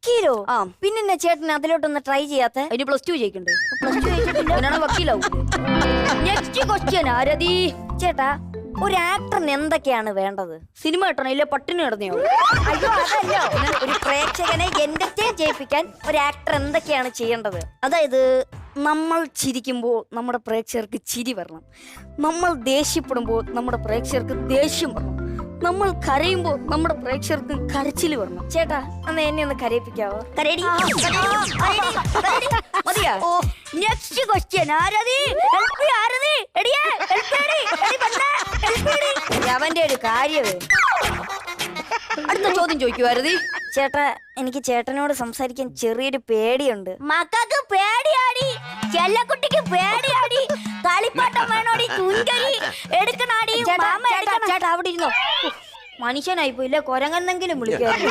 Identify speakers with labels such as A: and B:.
A: വക്കീലോ?
B: ആ.
A: പിന്നെ ചേട്ടൻ അതിലോട്ടൊന്ന് ട്രൈ ചെയ്യാത്ത?
B: അതിന് +2 ജയിക്കണ്ടേ?
A: പ്ലസ് ടു
B: അങ്ങനെയാണ് വക്കീലാവും. നെക്സ്റ്റ് ക്വസ്റ്റ്യൻ ആരതി?
A: ചേട്ടാ, ഒരു ആക്ടറിന് എന്തൊക്കെയാണ് വേണ്ടത്?
B: സിനിമ കിട്ടണം, ഇല്ല പട്ടിണി കിടന്നെയോ?
A: അയ്യോ അതല്ലോ, ഒരു പ്രേക്ഷകനെ എന്റർടൈൻ ചെയ്യിപ്പിക്കാൻ ഒരു ആക്ടർ എന്തൊക്കെയാണ് ചെയ്യേണ്ടത്?
B: അതായത് നമ്മൾ ചിരിക്കുമ്പോൾ നമ്മുടെ പ്രേക്ഷകർക്ക് ചിരി വരണം, നമ്മൾ ദേഷ്യപ്പെടുമ്പോൾ നമ്മുടെ പ്രേക്ഷകർക്ക് ദേഷ്യം വരണം, നമ്മൾ കരയുമ്പോൾ നമ്മുടെ പ്രേക്ഷകർക്ക് കരച്ചിൽ വരണം.
A: ചേട്ടാ, അന്ന് എന്നെ ഒന്ന് കരയിപ്പിക്കാവോ?
B: കരയടി. മതിയാ? നെക്സ്റ്റ് ക്വസ്റ്റ്യൻ ആരതി? ആരതി എടിയേ,
A: അവന്റെ ഒരു കാര്യമേ.
B: അടുത്ത ചോദ്യം ചോദിക്കൂ ആരതി.
A: ചേട്ടാ, എനിക്ക് ചേട്ടനോട് സംസാരിക്കാൻ ചെറിയൊരു പേടിയുണ്ട്.
B: മക്കൾക്ക് പേടിയാടി, ചെല്ലക്കുട്ടിക്ക് പേടിയാടി, കളിപ്പാട്ടം വേണോടി, തുഞ്ചരി എടുക്കണാടി.
A: ചേട്ടാ അവിടെ ഇരുന്നോ.
B: മനുഷ്യനായിപ്പോ ഇല്ല, കൊരങ്ങെന്നെങ്കിലും വിളിക്കാറുണ്ട്.